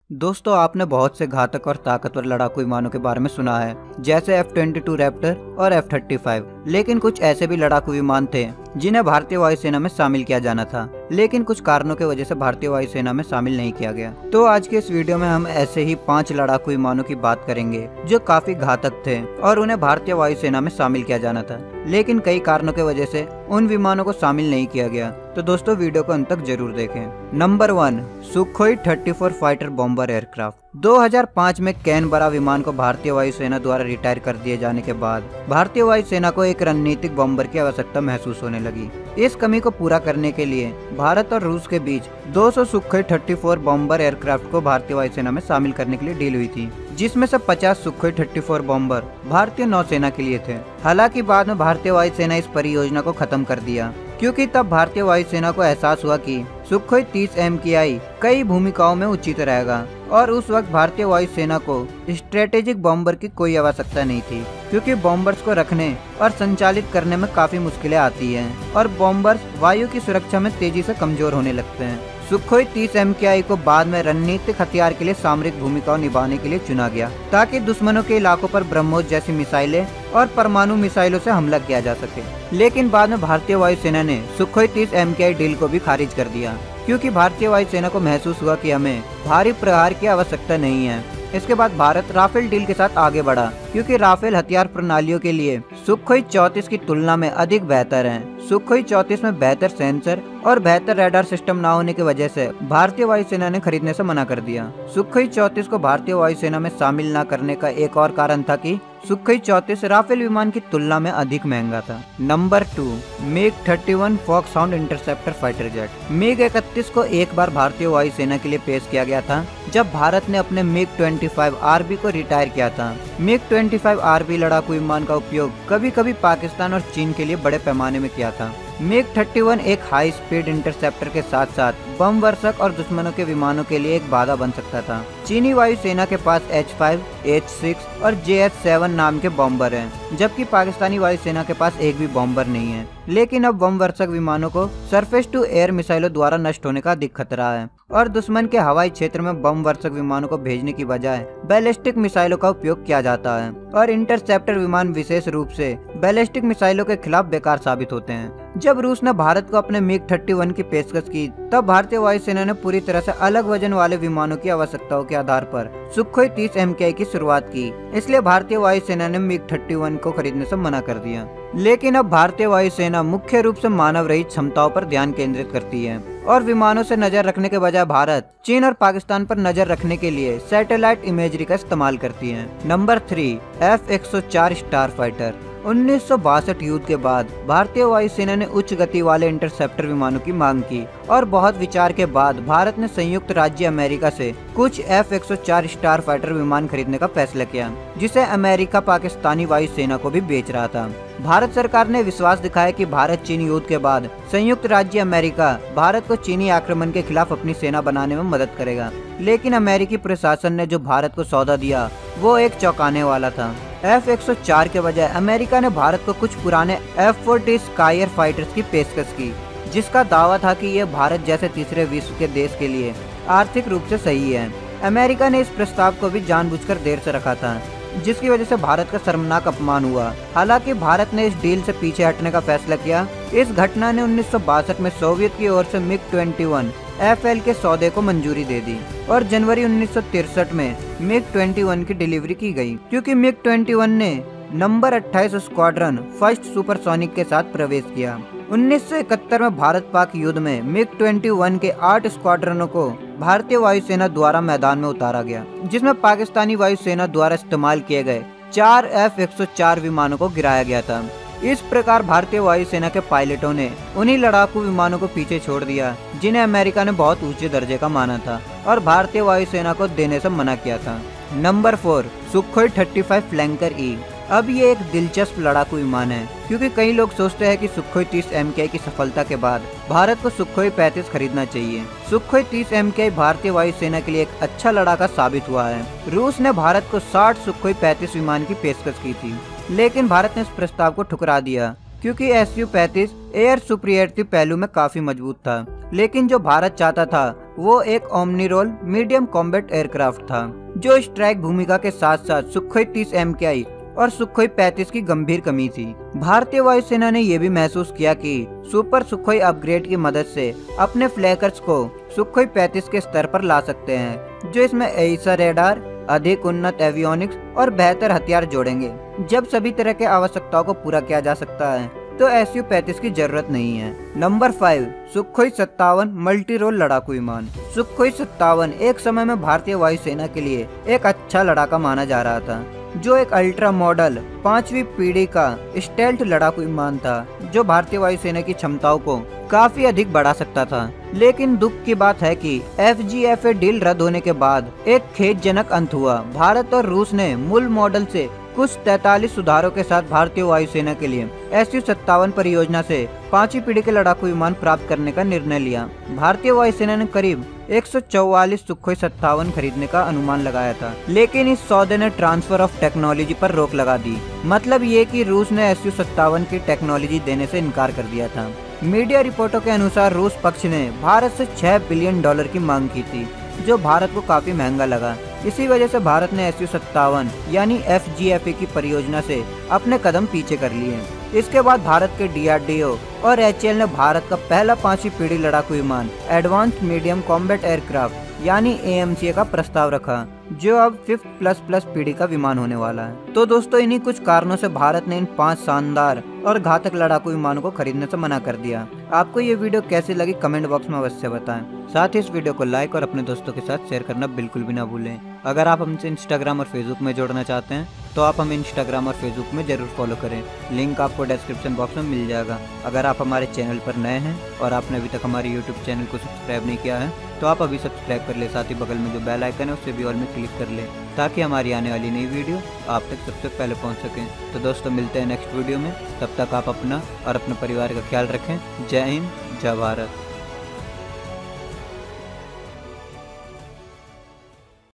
दोस्तों, आपने बहुत से घातक और ताकतवर लड़ाकू विमानों के बारे में सुना है, जैसे F-22 रैप्टर और F-35। लेकिन कुछ ऐसे भी लड़ाकू विमान थे जिन्हें भारतीय वायुसेना में शामिल किया जाना था, लेकिन कुछ कारणों की वजह से भारतीय वायुसेना में शामिल नहीं किया गया। तो आज के इस वीडियो में हम ऐसे ही 5 लड़ाकू विमानों की बात करेंगे जो काफी घातक थे और उन्हें भारतीय वायुसेना में शामिल किया जाना था, लेकिन कई कारणों की वजह से उन विमानों को शामिल नहीं किया गया। तो दोस्तों, वीडियो को अंत तक जरूर देखें। Number 1, Sukhoi 34 fighter bomber aircraft. 2005 में कैनबरा विमान को भारतीय वायुसेना द्वारा रिटायर कर दिए जाने के बाद भारतीय वायुसेना को एक रणनीतिक बॉम्बर की आवश्यकता महसूस होने लगी। इस कमी को पूरा करने के लिए भारत और रूस के बीच 200 सुखोई 34 बॉम्बर एयरक्राफ्ट को भारतीय वायुसेना में शामिल करने के लिए डील हुई थी, जिसमें से 50 सुखोई 34 बॉम्बर भारतीय नौसेना के लिए थे। हालांकि बाद में भारतीय वायुसेना इस परियोजना को खत्म कर दिया, क्योंकि तब भारतीय वायुसेना को एहसास हुआ कि सुखोई 30 MKI कई भूमिकाओं में उचित रहेगा और उस वक्त भारतीय वायुसेना को स्ट्रेटेजिक बॉम्बर की कोई आवश्यकता नहीं थी, क्योंकि बॉम्बर्स को रखने और संचालित करने में काफी मुश्किलें आती हैं और बॉम्बर्स वायु की सुरक्षा में तेजी से कमजोर होने लगते हैं। सुखोई 30 MKI को बाद में रणनीतिक हथियार के लिए सामरिक भूमिका निभाने के लिए चुना गया, ताकि दुश्मनों के इलाकों पर ब्रह्मोस जैसी मिसाइलें और परमाणु मिसाइलों से हमला किया जा सके। लेकिन बाद में भारतीय वायुसेना ने सुखोई 30 MKI डील को भी खारिज कर दिया, क्योंकि भारतीय वायुसेना को महसूस हुआ कि हमें भारी प्रहार की आवश्यकता नहीं है। इसके बाद भारत राफेल डील के साथ आगे बढ़ा, क्योंकि राफेल हथियार प्रणालियों के लिए सुखोई 34 की तुलना में अधिक बेहतर हैं। सुखोई 34 में बेहतर सेंसर और बेहतर रडार सिस्टम न होने की वजह से भारतीय वायुसेना ने खरीदने से मना कर दिया। सुखोई 34 को भारतीय वायुसेना में शामिल न करने का एक और कारण था कि सुखोई 34 राफेल विमान की तुलना में अधिक महंगा था। Number 2, MiG-31 Foxhound interceptor fighter jet. MiG-31 को एक बार भारतीय वायुसेना के लिए पेश किया गया था, जब भारत ने अपने MiG-25 RB को रिटायर किया था। MiG-25 RB लड़ाकू विमान का उपयोग कभी कभी पाकिस्तान और चीन के लिए बड़े पैमाने में किया था। MiG-31 एक हाई स्पीड इंटरसेप्टर के साथ साथ बम वर्षक और दुश्मनों के विमानों के लिए एक बाधा बन सकता था। चीनी वायुसेना के पास H-5, H-6 और JH-7 नाम के बॉम्बर हैं, जबकि पाकिस्तानी वायुसेना के पास एक भी बॉम्बर नहीं है। लेकिन अब बम वर्षक विमानों को सरफेस टू एयर मिसाइलों द्वारा नष्ट होने का अधिक खतरा है और दुश्मन के हवाई क्षेत्र में बम वर्षक विमानों को भेजने की बजाय बैलिस्टिक मिसाइलों का उपयोग किया जाता है और इंटरसेप्टर विमान विशेष रूप से बैलिस्टिक मिसाइलों के खिलाफ बेकार साबित होते हैं। जब रूस ने भारत को अपने MiG-31 की पेशकश की, तब भारतीय वायुसेना ने पूरी तरह से अलग वजन वाले विमानों की आवश्यकताओं के आधार पर सुखोई 30 MKI की शुरुआत की। इसलिए भारतीय वायुसेना ने MiG-31 को खरीदने से मना कर दिया। लेकिन अब भारतीय वायुसेना मुख्य रूप से मानव रहित क्षमताओं पर ध्यान केंद्रित करती है और विमानों से नजर रखने के बजाय भारत, चीन और पाकिस्तान पर नजर रखने के लिए सैटेलाइट इमेजरी का इस्तेमाल करती है। Number 3, F-104 star fighter. 1962 युद्ध के बाद भारतीय वायुसेना ने उच्च गति वाले इंटरसेप्टर विमानों की मांग की और बहुत विचार के बाद भारत ने संयुक्त राज्य अमेरिका से कुछ F-104 स्टार फाइटर विमान खरीदने का फैसला किया, जिसे अमेरिका पाकिस्तानी वायुसेना को भी बेच रहा था। भारत सरकार ने विश्वास दिखाया कि भारत चीन युद्ध के बाद संयुक्त राज्य अमेरिका भारत को चीनी आक्रमण के खिलाफ अपनी सेना बनाने में मदद करेगा। लेकिन अमेरिकी प्रशासन ने जो भारत को सौदा दिया वो एक चौंकाने वाला था। F-104 के बजाय अमेरिका ने भारत को कुछ पुराने F-40 स्कायर फाइटर्स की पेशकश की, जिसका दावा था कि ये भारत जैसे तीसरे विश्व के देश के लिए आर्थिक रूप से सही है। अमेरिका ने इस प्रस्ताव को भी जानबूझकर देर से रखा था, जिसकी वजह से भारत का शर्मनाक अपमान हुआ। हालांकि भारत ने इस डील से पीछे हटने का फैसला किया। इस घटना ने 1962 में सोवियत की ओर से MiG-21 FL के सौदे को मंजूरी दे दी और जनवरी 1963 में MiG-21 की डिलीवरी की गई, क्योंकि MiG-21 ने नंबर 28 स्क्वाड्रन फर्स्ट सुपरसोनिक के साथ प्रवेश किया। 1971 में भारत पाक युद्ध में MiG-21 के 8 स्क्वाड्रनों को भारतीय वायुसेना द्वारा मैदान में उतारा गया, जिसमें पाकिस्तानी वायुसेना द्वारा इस्तेमाल किए गए 4 F-104 विमानों को गिराया गया था। इस प्रकार भारतीय वायुसेना के पायलटों ने उन्हीं लड़ाकू विमानों को पीछे छोड़ दिया जिन्हें अमेरिका ने बहुत ऊंचे दर्जे का माना था और भारतीय वायुसेना को देने से मना किया था। Number 4, Sukhoi 35 flanker E। अब ये एक दिलचस्प लड़ाकू विमान है, क्योंकि कई लोग सोचते हैं कि सुखोई 30 MKI की सफलता के बाद भारत को सुखोई 35 खरीदना चाहिए। सुखोई 30 MKI भारतीय वायुसेना के लिए एक अच्छा लड़ाका साबित हुआ है। रूस ने भारत को 60 सुखोई 35 विमान की पेशकश की थी, लेकिन भारत ने इस प्रस्ताव को ठुकरा दिया, क्योंकि Su-35 एयर सुपीरियरिटी पहलू में काफी मजबूत था। लेकिन जो भारत चाहता था वो एक omni role medium combat aircraft था जो स्ट्राइक भूमिका के साथ साथ सुखोई 30 MKI और सुखोई 35 की गंभीर कमी थी। भारतीय वायुसेना ने यह भी महसूस किया कि सुपर सुखोई अपग्रेड की मदद से अपने फ्लैकर्स को सुखोई 35 के स्तर पर ला सकते हैं, जो इसमें एईसा रेडार, अधिक उन्नत एवियोनिक्स और बेहतर हथियार जोड़ेंगे। जब सभी तरह के आवश्यकताओं को पूरा किया जा सकता है तो Su-35 की जरूरत नहीं है। नंबर 5, सुखोई 57 मल्टी रोल लड़ाकू विमान। सुखोई 57 एक समय में भारतीय वायुसेना के लिए एक अच्छा लड़ाका माना जा रहा था, जो एक अल्ट्रा मॉडल 5वीं पीढ़ी का स्टेल्थ लड़ाकू विमान था जो भारतीय वायुसेना की क्षमताओं को काफी अधिक बढ़ा सकता था। लेकिन दुख की बात है कि FGFA डील रद्द होने के बाद एक खेदजनक अंत हुआ। भारत और रूस ने मूल मॉडल से कुछ 43 सुधारों के साथ भारतीय वायुसेना के लिए Su-57 परियोजना से 5वीं पीढ़ी के लड़ाकू विमान प्राप्त करने का निर्णय लिया। भारतीय वायुसेना ने करीब 144 सुखोई 57 खरीदने का अनुमान लगाया था, लेकिन इस सौदे ने ट्रांसफर ऑफ टेक्नोलॉजी पर रोक लगा दी। मतलब ये कि रूस ने Su-57 की टेक्नोलॉजी देने से इनकार कर दिया था। मीडिया रिपोर्टों के अनुसार रूस पक्ष ने भारत से $6 बिलियन की मांग की थी, जो भारत को काफी महंगा लगा। इसी वजह से भारत ने Su-57 यानी FGFA की परियोजना से अपने कदम पीछे कर लिए। इसके बाद भारत के DRDO और HAL ने भारत का पहला 5वीं पीढ़ी लड़ाकू विमान एडवांस मीडियम कॉम्बैट एयरक्राफ्ट यानी AMCA का प्रस्ताव रखा, जो अब 5th++ पीढ़ी का विमान होने वाला है। तो दोस्तों, इन्हीं कुछ कारणों से भारत ने इन 5 शानदार और घातक लड़ाकू विमानों को खरीदने से मना कर दिया। आपको ये वीडियो कैसी लगी कमेंट बॉक्स में अवश्य बताएं। साथ ही इस वीडियो को लाइक और अपने दोस्तों के साथ शेयर करना बिल्कुल भी ना भूलें। अगर आप हमसे इंस्टाग्राम और फेसबुक में जुड़ना चाहते हैं तो आप हमें इंस्टाग्राम और फेसबुक में जरूर फॉलो करें। लिंक आपको डिस्क्रिप्शन बॉक्स में मिल जाएगा। अगर आप हमारे चैनल पर नए हैं और आपने अभी तक हमारे यूट्यूब चैनल को सब्सक्राइब नहीं किया है तो आप अभी सब्सक्राइब कर ले। साथ ही बगल में जो बेल आइकन है उसे भी ऑल में क्लिक कर ले, ताकि हमारी आने वाली नई वीडियो आप तक सबसे पहले पहुंच सकें। तो दोस्तों, मिलते हैं नेक्स्ट वीडियो में। तब तक आप अपना और अपने परिवार का ख्याल रखें। जय हिंद, जय भारत।